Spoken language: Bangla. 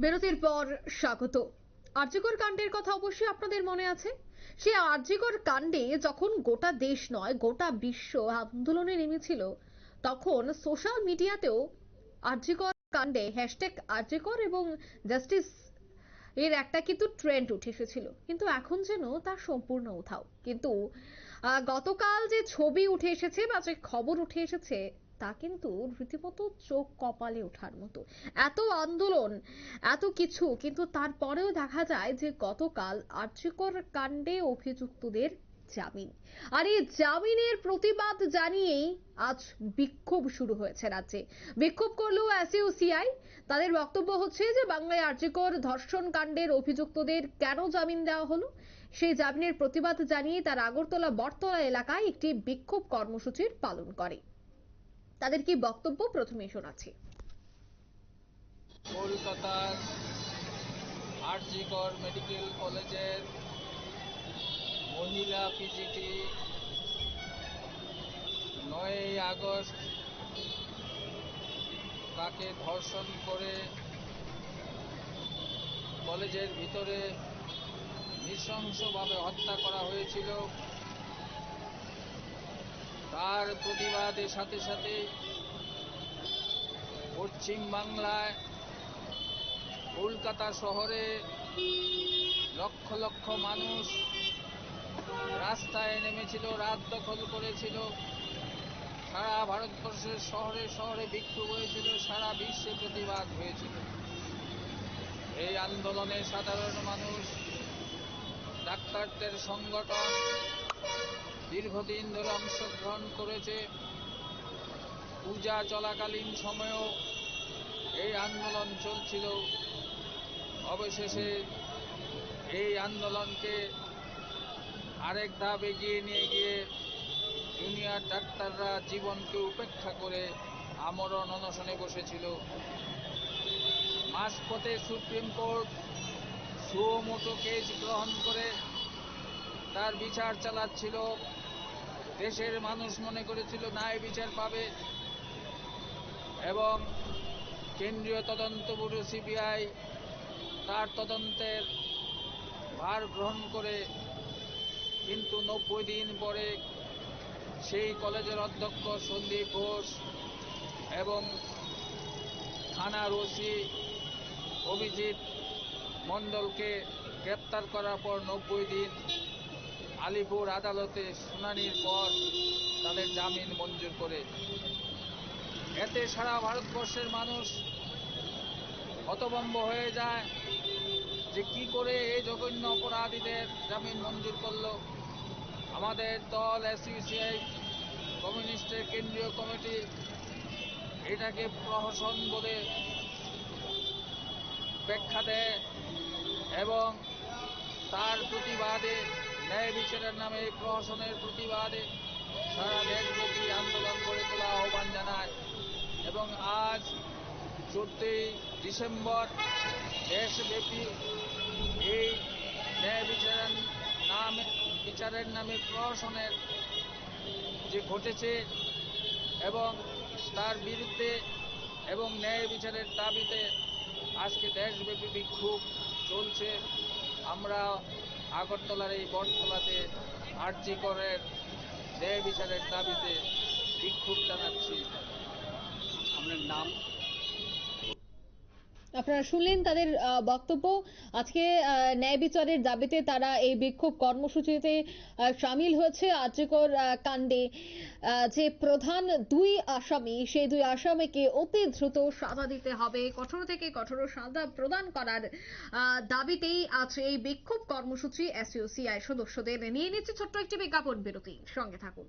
বিরতির পর স্বাগত। আরজিকর কাণ্ডের কথা অবশ্যই আপনাদের মনে আছে। সেই আরজিকর কাণ্ডে যখন গোটা দেশ নয় গোটা বিশ্ব আন্দোলনে নেমেছিল, তখন সোশ্যাল মিডিয়াতেও আরজিকর কাণ্ডে হ্যাশট্যাগ আরজিকর এবং জাস্টিস এর একটা কিন্তু ট্রেন্ড উঠে এসেছিল, কিন্তু এখন যেন তা সম্পূর্ণ উধাও। কিন্তু গতকাল যে ছবি উঠে এসেছে বা যে খবর উঠে এসেছে, তা কিন্তু রীতিমতো চোখ কপালে ওঠার মতো। এত আন্দোলন, এত কিছু, কিন্তু তারপরেও দেখা যায় যে গতকাল আরজিকর কাণ্ডে অভিযুক্তদের জামিন। আর এই জামিনের প্রতিবাদ জানিয়েই আজ বিক্ষোভ শুরু হয়েছে রাজ্যে। বিক্ষোভ করলো এসইউসিআই। তাদের বক্তব্য হচ্ছে যে বাংলায় আরজিকর ধর্ষণ কাণ্ডের অভিযুক্তদের কেন জামিন দেওয়া হলো, সেই জামিনের প্রতিবাদ জানিয়ে তার আগরতলা বটতলা এলাকায় একটি বিক্ষোভ কর্মসূচির পালন করে। তাদের কি বক্তব্য প্রথমে শোনাচ্ছি। কলকাতার আরজিকর মেডিকেল কলেজের মহিলা পিজিটি 9ই আগস্ট তাকে ধর্ষণ করে কলেজের ভিতরে নৃশংসভাবে হত্যা করা হয়েছিল। তার প্রতিবাদের সাথে সাথে পশ্চিম বাংলায় কলকাতা শহরে লক্ষ লক্ষ মানুষ রাস্তায় নেমেছিল, রাত দখল করেছিল। সারা ভারতবর্ষের শহরে শহরে বিক্ষোভ হয়েছিল, সারা বিশ্বে প্রতিবাদ হয়েছিল। এই আন্দোলনে সাধারণ মানুষ, ডাক্তারদের সংগঠন দীর্ঘদিন ধরে অংশগ্রহণ করেছে। পূজা চলাকালীন সময়েও এই আন্দোলন চলছিল। অবশেষে এই আন্দোলনকে আরেক ধাপ এগিয়ে নিয়ে গিয়ে জুনিয়র ডাক্তাররা জীবনকে উপেক্ষা করে আমরণ অনশনে বসেছিল। মাঝপথে সুপ্রিম কোর্ট সুও মোটো কেস গ্রহণ করে তার বিচার চালাচ্ছিল। দেশের মানুষ মনে করেছিল ন্যায় বিচার পাবে এবং কেন্দ্রীয় তদন্ত ব্যুরো সিবিআই তার তদন্তের ভার গ্রহণ করে। কিন্তু 90 দিন পরে সেই কলেজের অধ্যক্ষ সন্দীপ ঘোষ এবং থানার ওসি অভিজিৎ মণ্ডলকে গ্রেপ্তার করার পর 90 দিন আলিপুর আদালতে শুনানির পর তাদের জামিন মঞ্জুর করে। এতে সারা ভারতবর্ষের মানুষ হতভম্ব হয়ে যায় যে কি করে এই জঘন্য অপরাধীদের জামিন মঞ্জুর করলো। আমাদের দল এসইউসিআই কমিউনিস্টের কেন্দ্রীয় কমিটি এটাকে প্রহসন বলে ব্যাখ্যা দেয় এবং তার প্রতিবাদে, ন্যায় বিচারের নামে এই প্রহসনের প্রতিবাদে সারা দেশব্যাপী আন্দোলন গড়ে তোলা আহ্বান জানায়। এবং আজ 14ই ডিসেম্বর দেশব্যাপী এই ন্যায় বিচারের নামে প্রহসনের যে ঘটেছে এবং তার বিরুদ্ধে এবং ন্যায় বিচারের দাবিতে আজকে দেশব্যাপী বিক্ষোভ চলছে। আমরা আগরতলার এই বটতলাতে আরজিকরের ন্যায় বিচারের দাবিতে বিক্ষোভ জানাচ্ছি। আপনার নাম? আপনারা শুনলেন তাদের বক্তব্য। আজকে ন্যায় বিচারের দাবিতে তারা এই বিক্ষোভ কর্মসূচিতে সামিল হয়েছে। আরজিকর কাণ্ডে যে প্রধান দুই আসামি, সেই দুই আসামিকে অতি দ্রুত সাজা দিতে হবে, কঠোর থেকে কঠোর সাজা প্রদান করার দাবিতেই আজ এই বিক্ষোভ কর্মসূচি এসইউসিআই সদস্যদের। নিয়ে নিচ্ছে ছোট্ট একটি বিজ্ঞাপন বিরতি, সঙ্গে থাকুন।